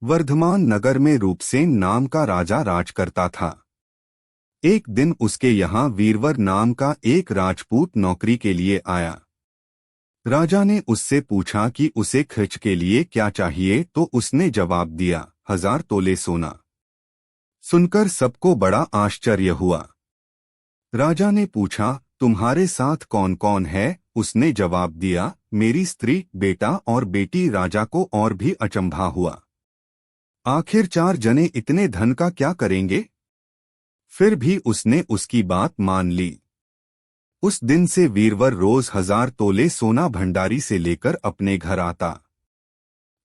वर्धमान नगर में रूपसेन नाम का राजा राज करता था। एक दिन उसके यहाँ वीरवर नाम का एक राजपूत नौकरी के लिए आया। राजा ने उससे पूछा कि उसे खर्च के लिए क्या चाहिए, तो उसने जवाब दिया, 1000 तोले सोना। सुनकर सबको बड़ा आश्चर्य हुआ। राजा ने पूछा, तुम्हारे साथ कौन कौन है? उसने जवाब दिया, मेरी स्त्री, बेटा और बेटी। राजा को और भी अचंभा हुआ। आखिर 4 जने इतने धन का क्या करेंगे? फिर भी उसने उसकी बात मान ली। उस दिन से वीरवर रोज 1000 तोले सोना भंडारी से लेकर अपने घर आता।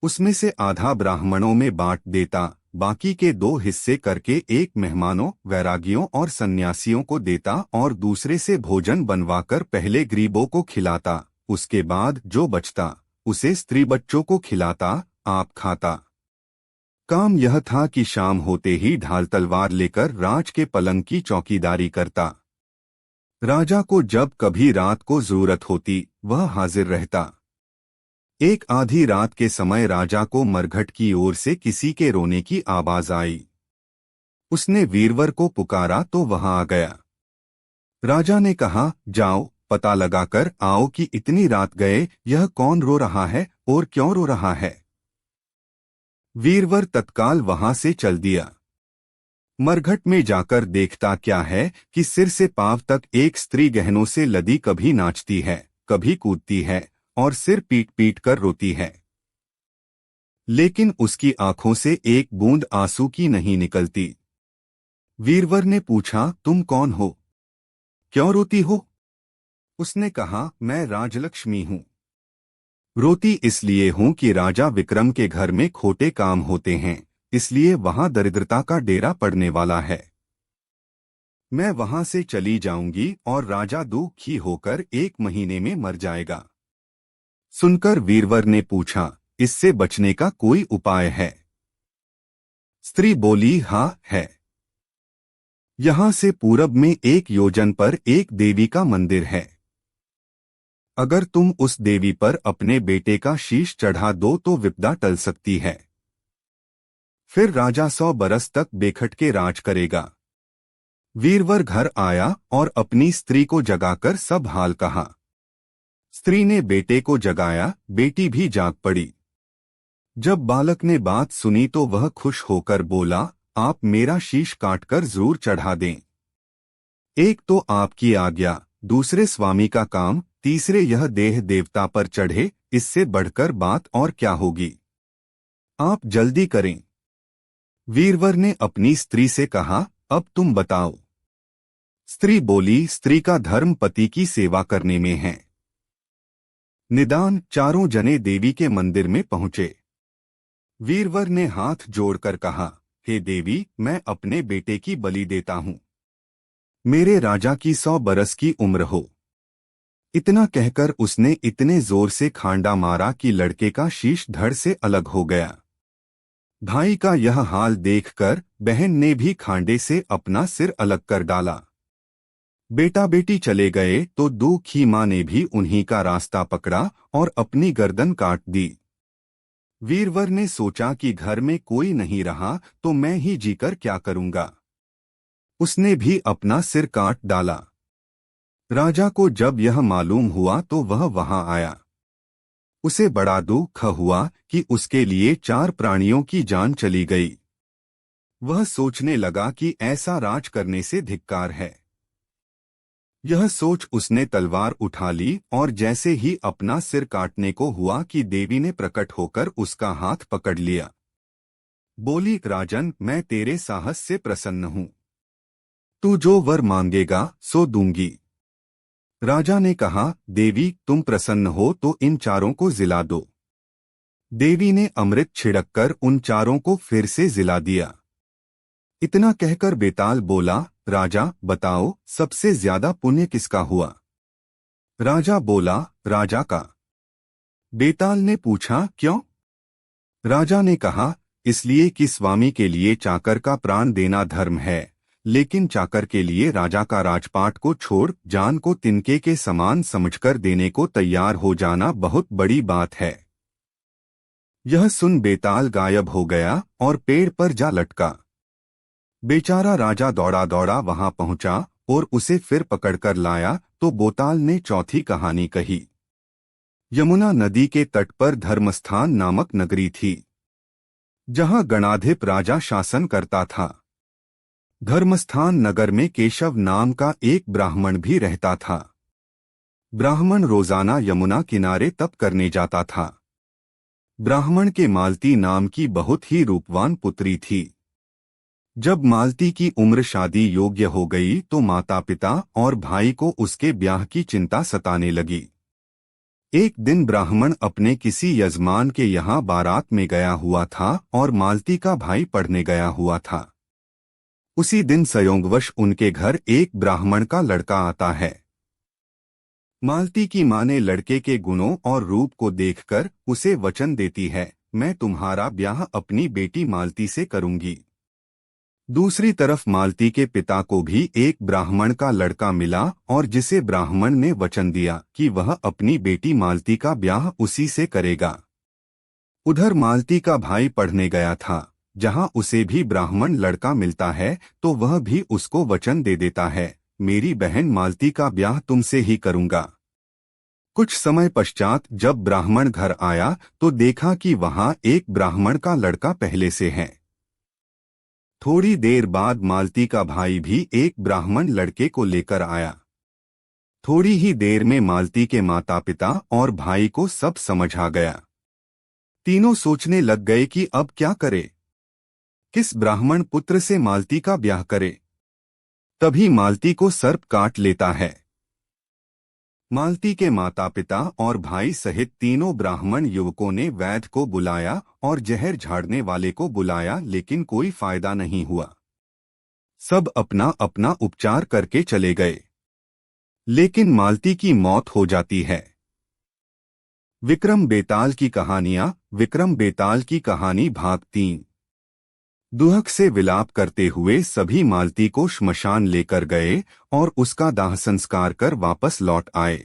उसमें से आधा ब्राह्मणों में बांट देता, बाकी के 2 हिस्से करके एक मेहमानों, वैरागियों और सन्यासियों को देता और दूसरे से भोजन बनवाकर पहले गरीबों को खिलाता। उसके बाद जो बचता उसे स्त्री बच्चों को खिलाता, आप खाता। काम यह था कि शाम होते ही ढाल तलवार लेकर राज के पलंग की चौकीदारी करता। राजा को जब कभी रात को जरूरत होती वह हाजिर रहता। एक आधी रात के समय राजा को मरघट की ओर से किसी के रोने की आवाज आई। उसने वीरवर को पुकारा तो वहां आ गया। राजा ने कहा, जाओ पता लगाकर आओ कि इतनी रात गए यह कौन रो रहा है और क्यों रो रहा है। वीरवर तत्काल वहां से चल दिया। मरघट में जाकर देखता क्या है कि सिर से पांव तक एक स्त्री गहनों से लदी कभी नाचती है, कभी कूदती है और सिर पीट पीट कर रोती है, लेकिन उसकी आंखों से एक बूंद आंसू की नहीं निकलती। वीरवर ने पूछा, तुम कौन हो? क्यों रोती हो? उसने कहा, मैं राजलक्ष्मी हूं। रोती इसलिए हूं कि राजा विक्रम के घर में खोटे काम होते हैं, इसलिए वहां दरिद्रता का डेरा पड़ने वाला है। मैं वहां से चली जाऊंगी और राजा दुखी होकर 1 महीने में मर जाएगा। सुनकर वीरवर ने पूछा, इससे बचने का कोई उपाय है? स्त्री बोली, हाँ है। यहां से पूरब में 1 योजन पर एक देवी का मंदिर है। अगर तुम उस देवी पर अपने बेटे का शीश चढ़ा दो तो विपदा टल सकती है। फिर राजा 100 बरस तक बेखटके राज करेगा। वीरवर घर आया और अपनी स्त्री को जगाकर सब हाल कहा। स्त्री ने बेटे को जगाया, बेटी भी जाग पड़ी। जब बालक ने बात सुनी तो वह खुश होकर बोला, आप मेरा शीश काटकर जरूर चढ़ा दें। एक तो आपकी आज्ञा, दूसरे स्वामी का काम, तीसरे यह देह देवता पर चढ़े, इससे बढ़कर बात और क्या होगी? आप जल्दी करें। वीरवर ने अपनी स्त्री से कहा, अब तुम बताओ। स्त्री बोली, स्त्री का धर्म पति की सेवा करने में है। निदान 4 जने देवी के मंदिर में पहुंचे। वीरवर ने हाथ जोड़कर कहा, हे देवी, मैं अपने बेटे की बलि देता हूं। मेरे राजा की 100 बरस की उम्र हो। इतना कहकर उसने इतने जोर से खांडा मारा कि लड़के का शीश धड़ से अलग हो गया। भाई का यह हाल देखकर बहन ने भी खांडे से अपना सिर अलग कर डाला। बेटा बेटी चले गए तो दुखी मां ने भी उन्हीं का रास्ता पकड़ा और अपनी गर्दन काट दी। वीरवर ने सोचा कि घर में कोई नहीं रहा तो मैं ही जीकर क्या करूंगा। उसने भी अपना सिर काट डाला। राजा को जब यह मालूम हुआ तो वह वहां आया। उसे बड़ा दुख हुआ कि उसके लिए 4 प्राणियों की जान चली गई। वह सोचने लगा कि ऐसा राज करने से धिक्कार है। यह सोच उसने तलवार उठा ली और जैसे ही अपना सिर काटने को हुआ कि देवी ने प्रकट होकर उसका हाथ पकड़ लिया। बोली, राजन, मैं तेरे साहस से प्रसन्न हूं। तू जो वर मांगेगा सो दूंगी। राजा ने कहा, देवी, तुम प्रसन्न हो तो इन 4 को जिला दो। देवी ने अमृत छिड़ककर उन 4 को फिर से जिला दिया। इतना कहकर बेताल बोला, राजा बताओ, सबसे ज्यादा पुण्य किसका हुआ? राजा बोला, राजा का। बेताल ने पूछा, क्यों? राजा ने कहा, इसलिए कि स्वामी के लिए चाकर का प्राण देना धर्म है, लेकिन चाकर के लिए राजा का राजपाट को छोड़ जान को तिनके के समान समझकर देने को तैयार हो जाना बहुत बड़ी बात है। यह सुन बेताल गायब हो गया और पेड़ पर जा लटका। बेचारा राजा दौड़ा दौड़ा वहां पहुंचा और उसे फिर पकड़कर लाया तो बोताल ने चौथी कहानी कही। यमुना नदी के तट पर धर्मस्थान नामक नगरी थी, जहां गणाधिप राजा शासन करता था। धर्मस्थान नगर में केशव नाम का एक ब्राह्मण भी रहता था। ब्राह्मण रोजाना यमुना किनारे तप करने जाता था। ब्राह्मण के मालती नाम की बहुत ही रूपवान पुत्री थी। जब मालती की उम्र शादी योग्य हो गई तो माता पिता और भाई को उसके ब्याह की चिंता सताने लगी। एक दिन ब्राह्मण अपने किसी यजमान के यहाँ बारात में गया हुआ था और मालती का भाई पढ़ने गया हुआ था। उसी दिन संयोगवश उनके घर एक ब्राह्मण का लड़का आता है। मालती की मां ने लड़के के गुणों और रूप को देखकर उसे वचन देती है, मैं तुम्हारा ब्याह अपनी बेटी मालती से करूंगी। दूसरी तरफ मालती के पिता को भी एक ब्राह्मण का लड़का मिला और जिसे ब्राह्मण ने वचन दिया कि वह अपनी बेटी मालती का ब्याह उसी से करेगा। उधर मालती का भाई पढ़ने गया था, जहां उसे भी ब्राह्मण लड़का मिलता है तो वह भी उसको वचन दे देता है, मेरी बहन मालती का ब्याह तुमसे ही करूंगा। कुछ समय पश्चात जब ब्राह्मण घर आया तो देखा कि वहां एक ब्राह्मण का लड़का पहले से है। थोड़ी देर बाद मालती का भाई भी एक ब्राह्मण लड़के को लेकर आया। थोड़ी ही देर में मालती के माता पिता और भाई को सब समझ आ गया। तीनों सोचने लग गए कि अब क्या करे, किस ब्राह्मण पुत्र से मालती का ब्याह करे। तभी मालती को सर्प काट लेता है। मालती के माता पिता और भाई सहित तीनों ब्राह्मण युवकों ने वैद्य को बुलाया और जहर झाड़ने वाले को बुलाया, लेकिन कोई फायदा नहीं हुआ। सब अपना अपना उपचार करके चले गए, लेकिन मालती की मौत हो जाती है। विक्रम बेताल की कहानियां। विक्रम बेताल की कहानी भाग 3। दुहक से विलाप करते हुए सभी मालती को श्मशान लेकर गए और उसका दाह संस्कार कर वापस लौट आए।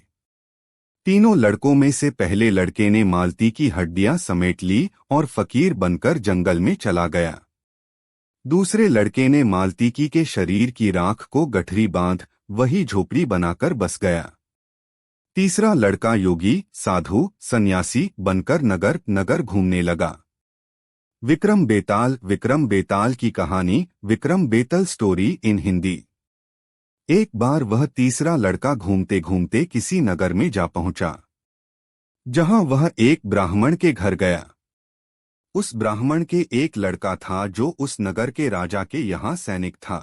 तीनों लड़कों में से पहले लड़के ने मालती की हड्डियां समेट ली और फकीर बनकर जंगल में चला गया। दूसरे लड़के ने मालती के शरीर की राख को गठरी बांध वही झोपड़ी बनाकर बस गया। तीसरा लड़का योगी, साधु, सन्यासी बनकर नगर नगर घूमने लगा। विक्रम बेताल की कहानी। विक्रम बेताल स्टोरी इन हिंदी। एक बार वह तीसरा लड़का घूमते घूमते किसी नगर में जा पहुंचा, जहां वह एक ब्राह्मण के घर गया। उस ब्राह्मण के एक लड़का था जो उस नगर के राजा के यहाँ सैनिक था।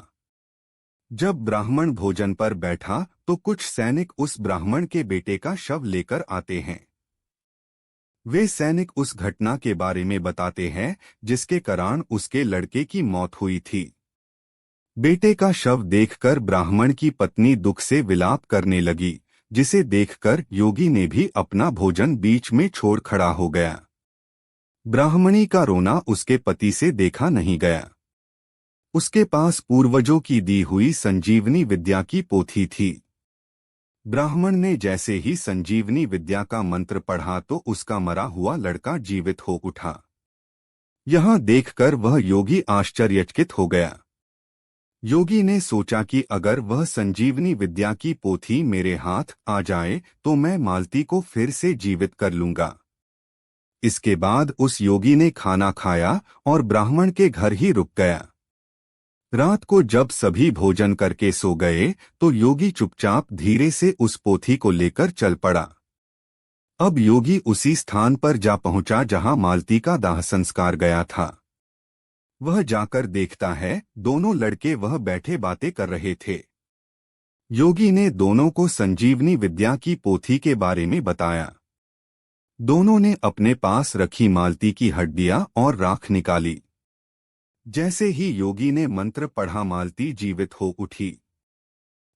जब ब्राह्मण भोजन पर बैठा तो कुछ सैनिक उस ब्राह्मण के बेटे का शव लेकर आते हैं। वे सैनिक उस घटना के बारे में बताते हैं जिसके कारण उसके लड़के की मौत हुई थी। बेटे का शव देखकर ब्राह्मण की पत्नी दुख से विलाप करने लगी, जिसे देखकर योगी ने भी अपना भोजन बीच में छोड़ खड़ा हो गया। ब्राह्मणी का रोना उसके पति से देखा नहीं गया। उसके पास पूर्वजों की दी हुई संजीवनी विद्या की पोथी थी। ब्राह्मण ने जैसे ही संजीवनी विद्या का मंत्र पढ़ा तो उसका मरा हुआ लड़का जीवित हो उठा। यहां देखकर वह योगी आश्चर्यचकित हो गया। योगी ने सोचा कि अगर वह संजीवनी विद्या की पोथी मेरे हाथ आ जाए तो मैं मालती को फिर से जीवित कर लूंगा। इसके बाद उस योगी ने खाना खाया और ब्राह्मण के घर ही रुक गया। रात को जब सभी भोजन करके सो गए तो योगी चुपचाप धीरे से उस पोथी को लेकर चल पड़ा। अब योगी उसी स्थान पर जा पहुंचा जहां मालती का दाह संस्कार गया था। वह जाकर देखता है दोनों लड़के वह बैठे बातें कर रहे थे। योगी ने दोनों को संजीवनी विद्या की पोथी के बारे में बताया। दोनों ने अपने पास रखी मालती की हड्डियां और राख निकाली। जैसे ही योगी ने मंत्र पढ़ा मालती जीवित हो उठी।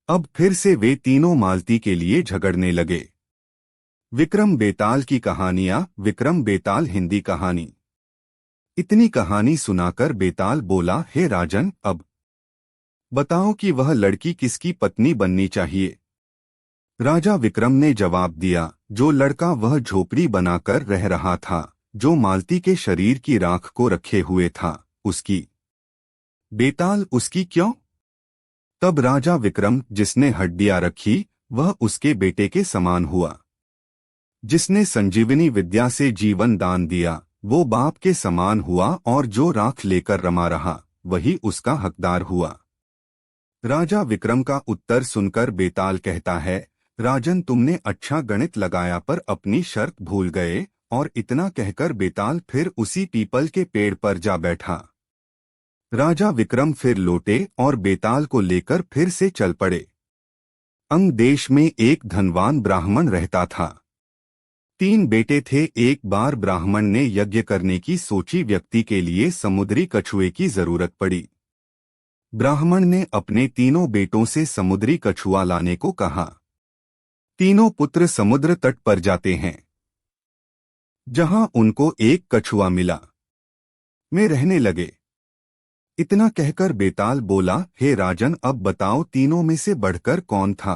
अब फिर से वे तीनों मालती के लिए झगड़ने लगे। विक्रम बेताल की कहानियां। विक्रम बेताल हिंदी कहानी। इतनी कहानी सुनाकर बेताल बोला, हे राजन, अब बताओ कि वह लड़की किसकी पत्नी बननी चाहिए। राजा विक्रम ने जवाब दिया, जो लड़का वह झोपड़ी बनाकर रह रहा था, जो मालती के शरीर की राख को रखे हुए था, उसकी। बेताल उसकी क्यों? तब राजा विक्रम, जिसने हड्डियां रखी, वह उसके बेटे के समान हुआ। जिसने संजीवनी विद्या से जीवन दान दिया, वो बाप के समान हुआ, और जो राख लेकर रमा रहा, वही उसका हकदार हुआ। राजा विक्रम का उत्तर सुनकर बेताल कहता है, राजन, तुमने अच्छा गणित लगाया पर अपनी शर्त भूल गए। और इतना कहकर बेताल फिर उसी पीपल के पेड़ पर जा बैठा। राजा विक्रम फिर लौटे और बेताल को लेकर फिर से चल पड़े। अंग देश में एक धनवान ब्राह्मण रहता था। 3 बेटे थे। एक बार ब्राह्मण ने यज्ञ करने की सोची। व्यक्ति के लिए समुद्री कछुए की जरूरत पड़ी। ब्राह्मण ने अपने 3 बेटों से समुद्री कछुआ लाने को कहा। 3 पुत्र समुद्र तट पर जाते हैं, जहां उनको एक कछुआ मिला, में रहने लगे। इतना कहकर बेताल बोला, हे राजन, अब बताओ, तीनों में से बढ़कर कौन था?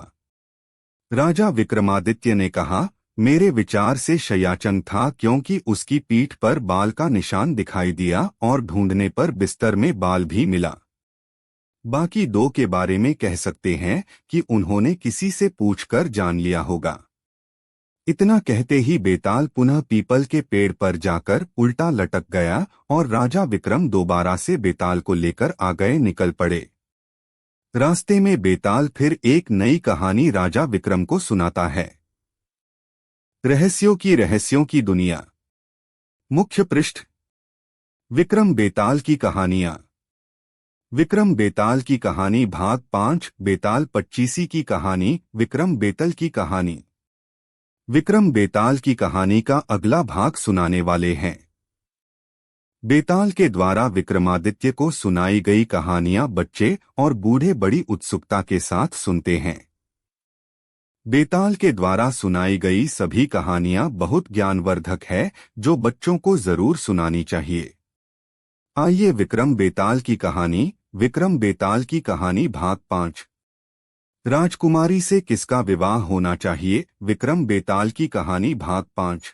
राजा विक्रमादित्य ने कहा, मेरे विचार से शयाचन था, क्योंकि उसकी पीठ पर बाल का निशान दिखाई दिया और ढूंढने पर बिस्तर में बाल भी मिला। बाकी 2 के बारे में कह सकते हैं कि उन्होंने किसी से पूछकर जान लिया होगा। इतना कहते ही बेताल पुनः पीपल के पेड़ पर जाकर उल्टा लटक गया और राजा विक्रम दोबारा से बेताल को लेकर आगे निकल पड़े। रास्ते में बेताल फिर एक नई कहानी राजा विक्रम को सुनाता है। रहस्यों की दुनिया। मुख्य पृष्ठ। विक्रम बेताल की कहानियां। विक्रम बेताल की कहानी भाग 5। बेताल पच्चीसी की कहानी। विक्रम बेताल की कहानी। विक्रम बेताल की कहानी का अगला भाग सुनाने वाले हैं। बेताल के द्वारा विक्रमादित्य को सुनाई गई कहानियां बच्चे और बूढ़े बड़ी उत्सुकता के साथ सुनते हैं। बेताल के द्वारा सुनाई गई सभी कहानियां बहुत ज्ञानवर्धक है, जो बच्चों को जरूर सुनानी चाहिए। आइए विक्रम बेताल की कहानी। विक्रम बेताल की कहानी भाग 5। राजकुमारी से किसका विवाह होना चाहिए? विक्रम बेताल की कहानी भाग 5।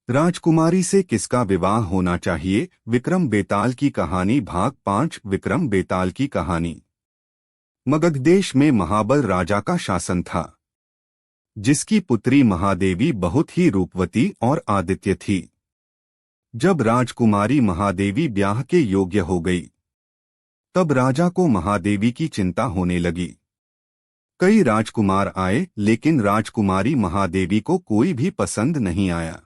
राजकुमारी से किसका विवाह होना चाहिए? विक्रम बेताल की कहानी भाग 5। विक्रम बेताल की कहानी। मगध देश में महाबल राजा का शासन था, जिसकी पुत्री महादेवी बहुत ही रूपवती और आदित्य थी। जब राजकुमारी महादेवी ब्याह के योग्य हो गई, तब राजा को महादेवी की चिंता होने लगी। कई राजकुमार आए, लेकिन राजकुमारी महादेवी को कोई भी पसंद नहीं आया।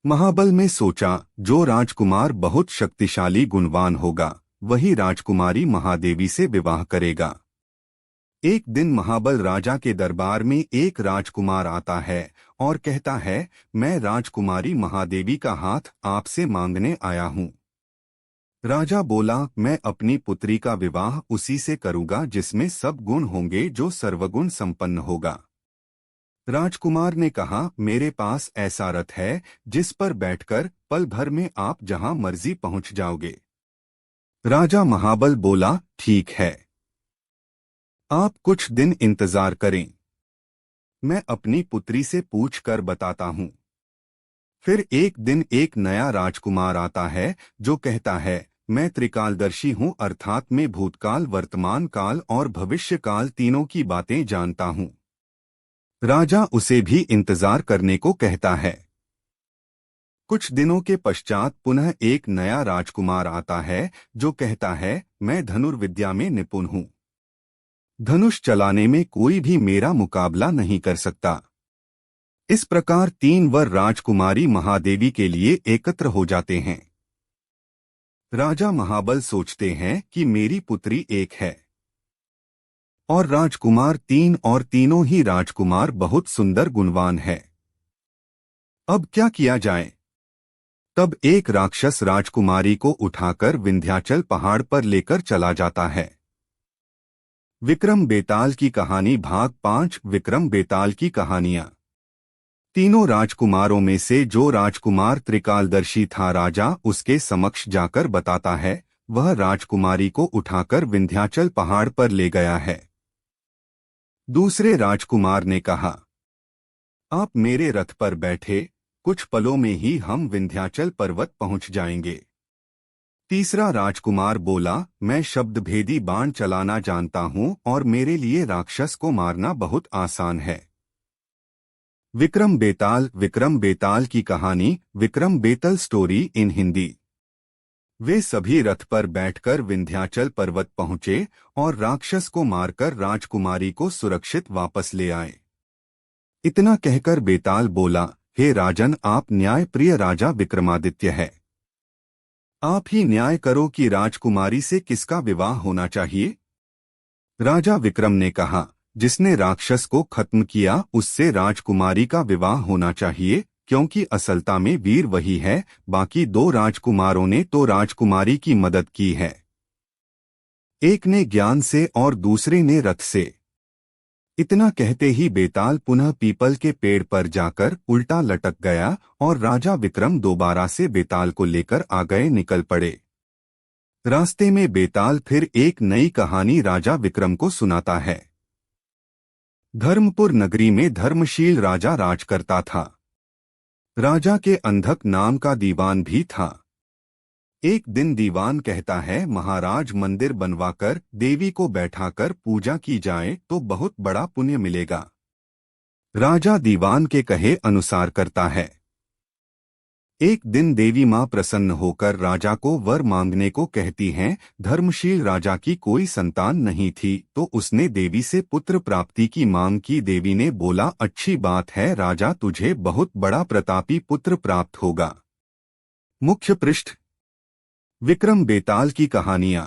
महाबल ने सोचा, जो राजकुमार बहुत शक्तिशाली गुणवान होगा, वही राजकुमारी महादेवी से विवाह करेगा। एक दिन महाबल राजा के दरबार में एक राजकुमार आता है और कहता है, मैं राजकुमारी महादेवी का हाथ आपसे मांगने आया हूँ। राजा बोला, मैं अपनी पुत्री का विवाह उसी से करूँगा जिसमें सब गुण होंगे, जो सर्वगुण संपन्न होगा। राजकुमार ने कहा, मेरे पास ऐसा रथ है जिस पर बैठकर पल भर में आप जहां मर्जी पहुंच जाओगे। राजा महाबल बोला, ठीक है, आप कुछ दिन इंतजार करें, मैं अपनी पुत्री से पूछकर बताता हूं। फिर एक दिन एक नया राजकुमार आता है, जो कहता है, मैं त्रिकालदर्शी हूं, अर्थात मैं भूतकाल, वर्तमान काल और भविष्य काल तीनों की बातें जानता हूं। राजा उसे भी इंतजार करने को कहता है। कुछ दिनों के पश्चात पुनः एक नया राजकुमार आता है, जो कहता है, मैं धनुर्विद्या में निपुण हूं, धनुष चलाने में कोई भी मेरा मुकाबला नहीं कर सकता। इस प्रकार 3 वर राजकुमारी महादेवी के लिए एकत्र हो जाते हैं। राजा महाबल सोचते हैं कि मेरी पुत्री एक है और राजकुमार 3, और तीनों ही राजकुमार बहुत सुंदर गुणवान है। अब क्या किया जाए? तब एक राक्षस राजकुमारी को उठाकर विंध्याचल पहाड़ पर लेकर चला जाता है। विक्रम बेताल की कहानी भाग 5। विक्रम बेताल की कहानियां। तीनों राजकुमारों में से जो राजकुमार त्रिकालदर्शी था, राजा उसके समक्ष जाकर बताता है, वह राजकुमारी को उठाकर विंध्याचल पहाड़ पर ले गया है। दूसरे राजकुमार ने कहा, आप मेरे रथ पर बैठे, कुछ पलों में ही हम विंध्याचल पर्वत पहुंच जाएंगे। तीसरा राजकुमार बोला, मैं शब्दभेदी बाण चलाना जानता हूं और मेरे लिए राक्षस को मारना बहुत आसान है। विक्रम बेताल की कहानी, विक्रम बेताल स्टोरी इन हिंदी। वे सभी रथ पर बैठकर विंध्याचल पर्वत पहुंचे और राक्षस को मारकर राजकुमारी को सुरक्षित वापस ले आए। इतना कहकर बेताल बोला, हे राजन, आप न्यायप्रिय राजा विक्रमादित्य है। आप ही न्याय करो कि राजकुमारी से किसका विवाह होना चाहिए। राजा विक्रम ने कहा, जिसने राक्षस को खत्म किया उससे राजकुमारी का विवाह होना चाहिए, क्योंकि असलता में वीर वही है, बाकी दो राजकुमारों ने तो राजकुमारी की मदद की है। एक ने ज्ञान से और दूसरे ने रथ से। इतना कहते ही बेताल पुनः पीपल के पेड़ पर जाकर उल्टा लटक गया और राजा विक्रम दोबारा से बेताल को लेकर आगे निकल पड़े। रास्ते में बेताल फिर एक नई कहानी राजा विक्रम को सुनाता है। धर्मपुर नगरी में धर्मशील राजा राज करता था। राजा के अंधक नाम का दीवान भी था। एक दिन दीवान कहता है, महाराज, मंदिर बनवाकर देवी को बैठाकर पूजा की जाए तो बहुत बड़ा पुण्य मिलेगा। राजा दीवान के कहे अनुसार करता है। एक दिन देवी मां प्रसन्न होकर राजा को वर मांगने को कहती हैं। धर्मशील राजा की कोई संतान नहीं थी तो उसने देवी से पुत्र प्राप्ति की मांग की। देवी ने बोला, अच्छी बात है राजा, तुझे बहुत बड़ा प्रतापी पुत्र प्राप्त होगा। मुख्य पृष्ठ। विक्रम बेताल की कहानियां।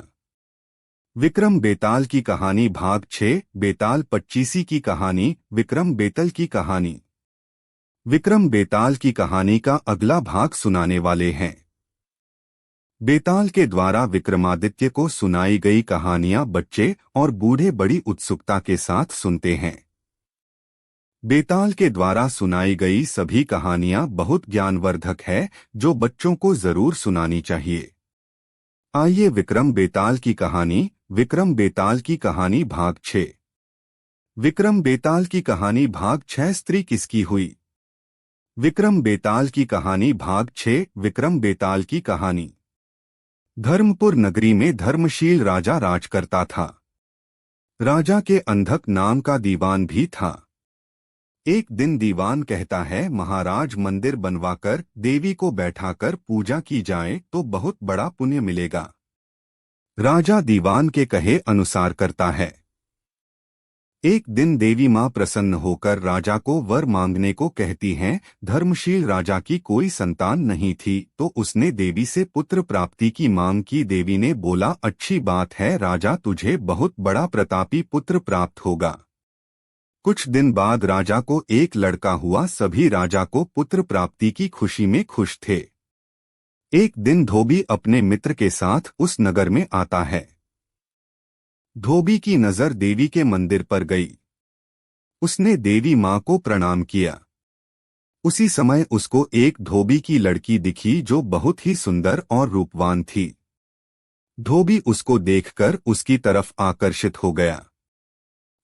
विक्रम बेताल की कहानी भाग 6, बेताल पच्चीसी की कहानी, विक्रम बेताल की कहानी। विक्रम बेताल की कहानी का अगला भाग सुनाने वाले हैं। बेताल के द्वारा विक्रमादित्य को सुनाई गई कहानियां बच्चे और बूढ़े बड़ी उत्सुकता के साथ सुनते हैं। बेताल के द्वारा सुनाई गई सभी कहानियां बहुत ज्ञानवर्धक है, जो बच्चों को जरूर सुनानी चाहिए। आइए विक्रम बेताल की कहानी। विक्रम बेताल की कहानी भाग 6। विक्रम बेताल की कहानी भाग 6, स्त्री किसकी हुई। विक्रम बेताल की कहानी भाग 6, विक्रम बेताल की कहानी। धर्मपुर नगरी में धर्मशील राजा राज करता था। राजा के अंधक नाम का दीवान भी था। एक दिन दीवान कहता है, महाराज, मंदिर बनवाकर देवी को बैठाकर पूजा की जाए तो बहुत बड़ा पुण्य मिलेगा। राजा दीवान के कहे अनुसार करता है। एक दिन देवी मां प्रसन्न होकर राजा को वर मांगने को कहती हैं। धर्मशील राजा की कोई संतान नहीं थी तो उसने देवी से पुत्र प्राप्ति की मांग की। देवी ने बोला, अच्छी बात है राजा, तुझे बहुत बड़ा प्रतापी पुत्र प्राप्त होगा। कुछ दिन बाद राजा को एक लड़का हुआ। सभी राजा को पुत्र प्राप्ति की खुशी में खुश थे। एक दिन धोबी अपने मित्र के साथ उस नगर में आता है। धोबी की नजर देवी के मंदिर पर गई। उसने देवी मां को प्रणाम किया। उसी समय उसको एक धोबी की लड़की दिखी जो बहुत ही सुंदर और रूपवान थी। धोबी उसको देखकर उसकी तरफ आकर्षित हो गया।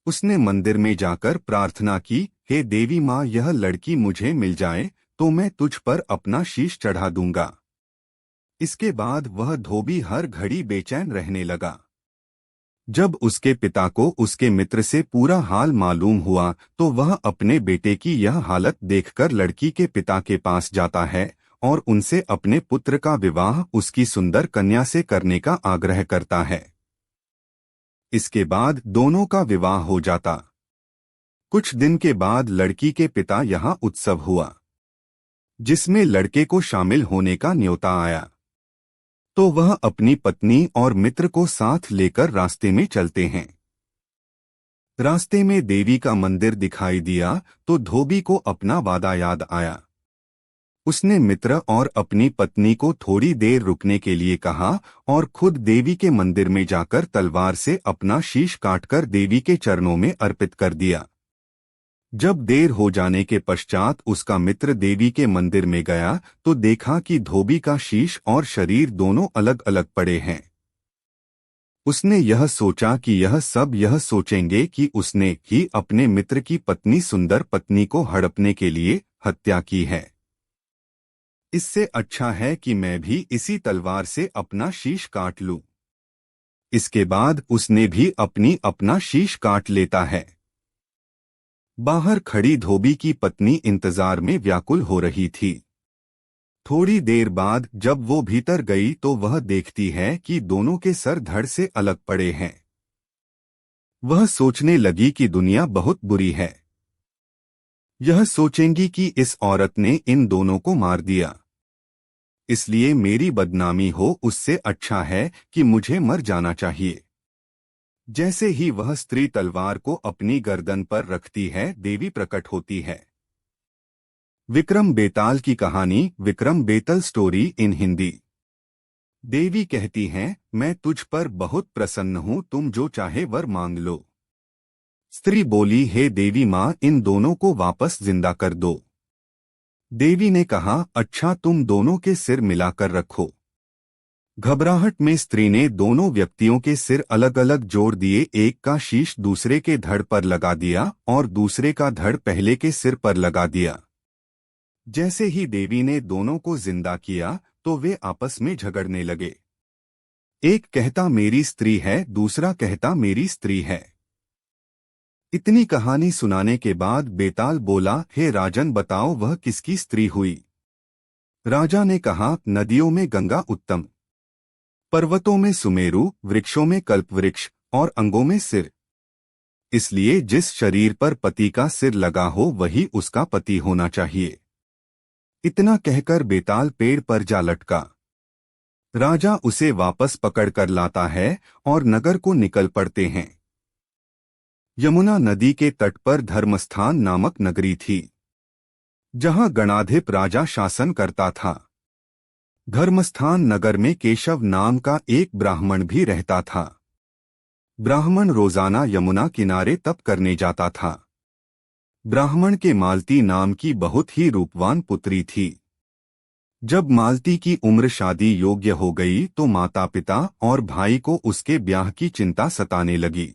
उसने मंदिर में जाकर प्रार्थना की, हे देवी मां, यह लड़की मुझे मिल जाए तो मैं तुझ पर अपना शीश चढ़ा दूंगा। इसके बाद वह धोबी हर घड़ी बेचैन रहने लगा। जब उसके पिता को उसके मित्र से पूरा हाल मालूम हुआ तो वह अपने बेटे की यह हालत देखकर लड़की के पिता के पास जाता है और उनसे अपने पुत्र का विवाह उसकी सुंदर कन्या से करने का आग्रह करता है। इसके बाद दोनों का विवाह हो जाता। कुछ दिन के बाद लड़की के पिता यहाँ उत्सव हुआ, जिसमें लड़के को शामिल होने का न्योता आया। तो वह अपनी पत्नी और मित्र को साथ लेकर रास्ते में चलते हैं। रास्ते में देवी का मंदिर दिखाई दिया तो धोबी को अपना वादा याद आया। उसने मित्र और अपनी पत्नी को थोड़ी देर रुकने के लिए कहा और खुद देवी के मंदिर में जाकर तलवार से अपना शीश काटकर देवी के चरणों में अर्पित कर दिया। जब देर हो जाने के पश्चात उसका मित्र देवी के मंदिर में गया तो देखा कि धोबी का शीश और शरीर दोनों अलग अलग पड़े हैं। उसने यह सोचा कि यह सोचेंगे कि उसने ही अपने मित्र की पत्नी सुंदर पत्नी को हड़पने के लिए हत्या की है। इससे अच्छा है कि मैं भी इसी तलवार से अपना शीश काट लूं। इसके बाद उसने भी अपना शीश काट लेता है। बाहर खड़ी धोबी की पत्नी इंतजार में व्याकुल हो रही थी। थोड़ी देर बाद जब वो भीतर गई तो वह देखती है कि दोनों के सर धड़ से अलग पड़े हैं। वह सोचने लगी कि दुनिया बहुत बुरी है। यह सोचेंगी कि इस औरत ने इन दोनों को मार दिया, इसलिए मेरी बदनामी हो, उससे अच्छा है कि मुझे मर जाना चाहिए। जैसे ही वह स्त्री तलवार को अपनी गर्दन पर रखती है, देवी प्रकट होती है। विक्रम बेताल की कहानी, विक्रम बेताल स्टोरी इन हिंदी। देवी कहती हैं, मैं तुझ पर बहुत प्रसन्न हूँ, तुम जो चाहे वर मांग लो। स्त्री बोली, हे देवी माँ, इन दोनों को वापस जिंदा कर दो। देवी ने कहा, अच्छा, तुम दोनों के सिर मिलाकर रखो। घबराहट में स्त्री ने दोनों व्यक्तियों के सिर अलग अलग जोड़ दिए। एक का शीश दूसरे के धड़ पर लगा दिया और दूसरे का धड़ पहले के सिर पर लगा दिया। जैसे ही देवी ने दोनों को जिंदा किया तो वे आपस में झगड़ने लगे। एक कहता मेरी स्त्री है, दूसरा कहता मेरी स्त्री है। इतनी कहानी सुनाने के बाद बेताल बोला, हे राजन, बताओ वह किसकी स्त्री हुई। राजा ने कहा, नदियों में गंगा उत्तम, पर्वतों में सुमेरु, वृक्षों में कल्पवृक्ष और अंगों में सिर। इसलिए जिस शरीर पर पति का सिर लगा हो वही उसका पति होना चाहिए। इतना कहकर बेताल पेड़ पर जा लटका। राजा उसे वापस पकड़कर लाता है और नगर को निकल पड़ते हैं। यमुना नदी के तट पर धर्मस्थान नामक नगरी थी, जहां गणाधिप राजा शासन करता था। धर्मस्थान नगर में केशव नाम का एक ब्राह्मण भी रहता था। ब्राह्मण रोजाना यमुना किनारे तप करने जाता था। ब्राह्मण के मालती नाम की बहुत ही रूपवान पुत्री थी। जब मालती की उम्र शादी योग्य हो गई तो माता पिता और भाई को उसके ब्याह की चिंता सताने लगी।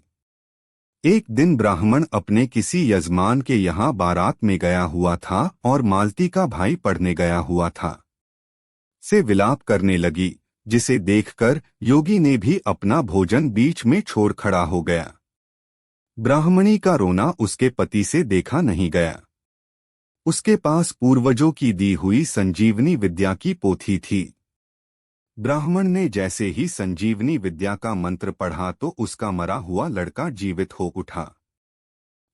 एक दिन ब्राह्मण अपने किसी यजमान के यहाँ बारात में गया हुआ था और मालती का भाई पढ़ने गया हुआ था। से विलाप करने लगी, जिसे देखकर योगी ने भी अपना भोजन बीच में छोड़ खड़ा हो गया। ब्राह्मणी का रोना उसके पति से देखा नहीं गया। उसके पास पूर्वजों की दी हुई संजीवनी विद्या की पोथी थी। ब्राह्मण ने जैसे ही संजीवनी विद्या का मंत्र पढ़ा तो उसका मरा हुआ लड़का जीवित हो उठा।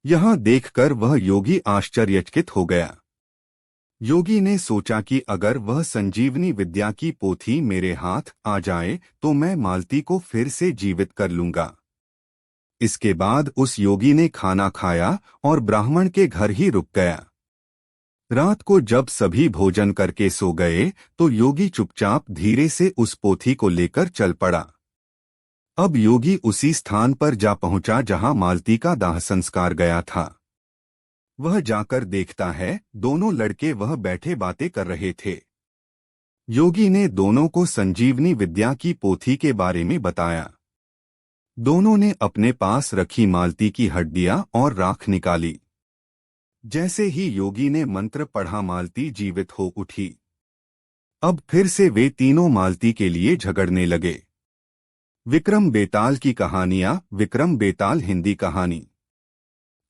यहां देखकर वह योगी आश्चर्यचकित हो गया। योगी ने सोचा कि अगर वह संजीवनी विद्या की पोथी मेरे हाथ आ जाए तो मैं मालती को फिर से जीवित कर लूंगा। इसके बाद उस योगी ने खाना खाया और ब्राह्मण के घर ही रुक गया। रात को जब सभी भोजन करके सो गए तो योगी चुपचाप धीरे से उस पोथी को लेकर चल पड़ा। अब योगी उसी स्थान पर जा पहुंचा जहां मालती का दाह संस्कार गया था। वह जाकर देखता है, दोनों लड़के वह बैठे बातें कर रहे थे। योगी ने दोनों को संजीवनी विद्या की पोथी के बारे में बताया। दोनों ने अपने पास रखी मालती की हड्डियां और राख निकाली। जैसे ही योगी ने मंत्र पढ़ा मालती जीवित हो उठी। अब फिर से वे तीनों मालती के लिए झगड़ने लगे। विक्रम बेताल की कहानियां, विक्रम बेताल हिंदी कहानी।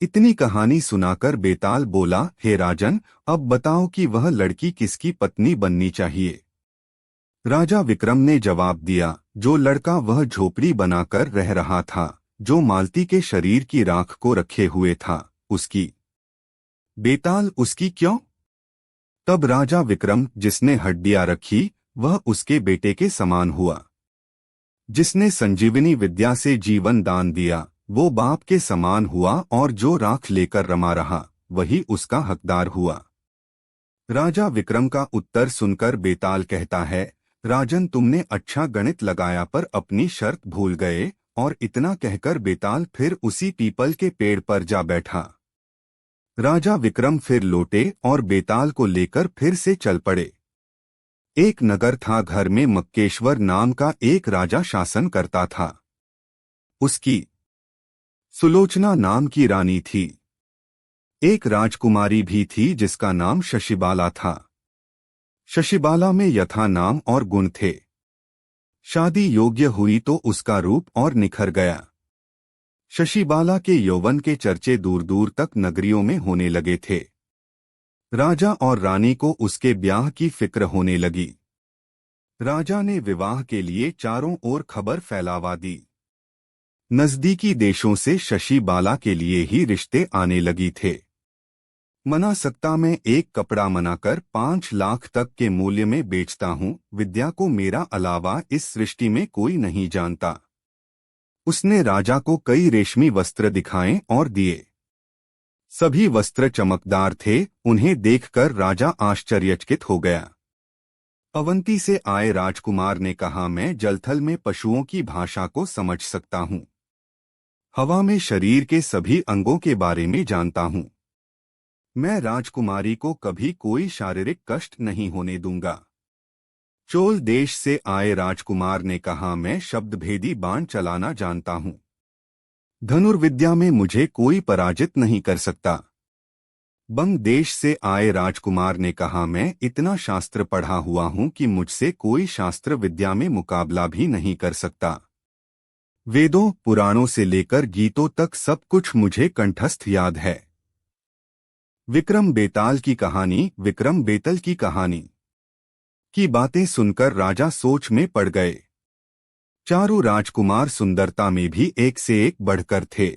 इतनी कहानी सुनाकर बेताल बोला, हे राजन, अब बताओ कि वह लड़की किसकी पत्नी बननी चाहिए। राजा विक्रम ने जवाब दिया, जो लड़का वह झोपड़ी बनाकर रह रहा था, जो मालती के शरीर की राख को रखे हुए था, उसकी। बेताल, उसकी क्यों? तब राजा विक्रम, जिसने हड्डियां रखी वह उसके बेटे के समान हुआ। जिसने संजीवनी विद्या से जीवन दान दिया वो बाप के समान हुआ और जो राख लेकर रमा रहा वही उसका हकदार हुआ। राजा विक्रम का उत्तर सुनकर बेताल कहता है, राजन, तुमने अच्छा गणित लगाया पर अपनी शर्त भूल गए। और इतना कहकर बेताल फिर उसी पीपल के पेड़ पर जा बैठा। राजा विक्रम फिर लौटे और बेताल को लेकर फिर से चल पड़े। एक नगर था, घर में मक्केश्वर नाम का एक राजा शासन करता था। उसकी सुलोचना नाम की रानी थी। एक राजकुमारी भी थी जिसका नाम शशिबाला था। शशिबाला में यथा नाम और गुण थे। शादी योग्य हुई तो उसका रूप और निखर गया। शशिबाला के यौवन के चर्चे दूर दूर तक नगरियों में होने लगे थे। राजा और रानी को उसके ब्याह की फिक्र होने लगी। राजा ने विवाह के लिए चारों ओर खबर फैलावा दी। नजदीकी देशों से शशिबाला के लिए ही रिश्ते आने लगी थे। मना सकता मैं एक कपड़ा मनाकर 5 लाख तक के मूल्य में बेचता हूँ। विद्या को मेरा अलावा इस सृष्टि में कोई नहीं जानता। उसने राजा को कई रेशमी वस्त्र दिखाए और दिए। सभी वस्त्र चमकदार थे। उन्हें देखकर राजा आश्चर्यचकित हो गया। अवंती से आए राजकुमार ने कहा, मैं जलथल में पशुओं की भाषा को समझ सकता हूँ। हवा में शरीर के सभी अंगों के बारे में जानता हूँ। मैं राजकुमारी को कभी कोई शारीरिक कष्ट नहीं होने दूंगा। चोल देश से आए राजकुमार ने कहा, मैं शब्दभेदी बाण चलाना जानता हूँ। धनुर्विद्या में मुझे कोई पराजित नहीं कर सकता। बंग देश से आए राजकुमार ने कहा, मैं इतना शास्त्र पढ़ा हुआ हूँ कि मुझसे कोई शास्त्र विद्या में मुकाबला भी नहीं कर सकता। वेदों पुराणों से लेकर गीतों तक सब कुछ मुझे कंठस्थ याद है। विक्रम बेताल की कहानी, विक्रम बेतल की कहानी की बातें सुनकर राजा सोच में पड़ गए। चारों राजकुमार सुंदरता में भी एक से एक बढ़कर थे।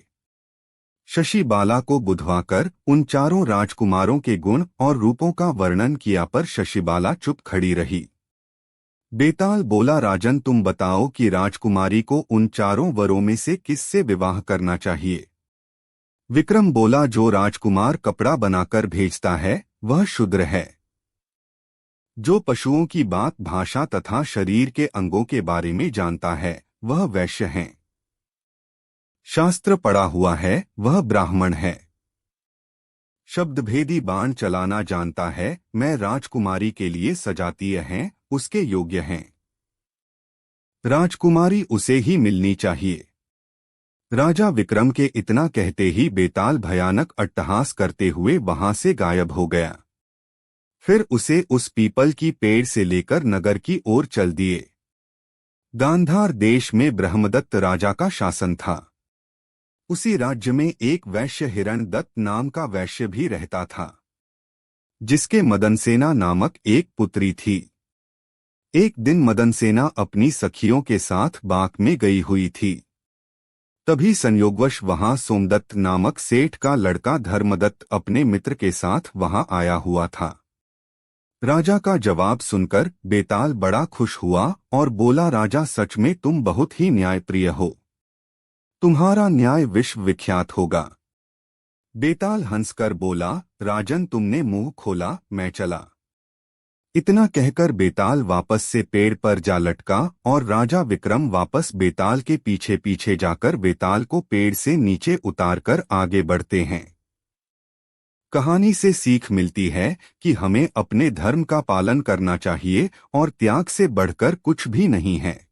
शशिबाला को बुधवाकर उन चारों राजकुमारों के गुण और रूपों का वर्णन किया, पर शशिबाला चुप खड़ी रही। बेताल बोला, राजन तुम बताओ कि राजकुमारी को उन चारों वरों में से किससे विवाह करना चाहिए। विक्रम बोला, जो राजकुमार कपड़ा बनाकर भेजता है वह शूद्र है। जो पशुओं की बात, भाषा तथा शरीर के अंगों के बारे में जानता है वह वैश्य है। शास्त्र पढ़ा हुआ है वह ब्राह्मण है। शब्दभेदी बाण चलाना जानता है, मैं राजकुमारी के लिए सजातीय हैं, उसके योग्य हैं। राजकुमारी उसे ही मिलनी चाहिए। राजा विक्रम के इतना कहते ही बेताल भयानक अट्टहास करते हुए वहां से गायब हो गया। फिर उसे उस पीपल की पेड़ से लेकर नगर की ओर चल दिए। गांधार देश में ब्रह्मदत्त राजा का शासन था। उसी राज्य में एक वैश्य हिरण्यदत्त नाम का वैश्य भी रहता था, जिसके मदनसेना नामक एक पुत्री थी। एक दिन मदनसेना अपनी सखियों के साथ बाग में गई हुई थी। तभी संयोगवश वहां सोमदत्त नामक सेठ का लड़का धर्मदत्त अपने मित्र के साथ वहां आया हुआ था। राजा का जवाब सुनकर बेताल बड़ा खुश हुआ और बोला, राजा सच में तुम बहुत ही न्यायप्रिय हो। तुम्हारा न्याय विश्व विख्यात होगा। बेताल हंसकर बोला, राजन तुमने मुंह खोला, मैं चला। इतना कहकर बेताल वापस से पेड़ पर जा लटका और राजा विक्रम वापस बेताल के पीछे पीछे जाकर बेताल को पेड़ से नीचे उतारकर आगे बढ़ते हैं। कहानी से सीख मिलती है कि हमें अपने धर्म का पालन करना चाहिए और त्याग से बढ़कर कुछ भी नहीं है।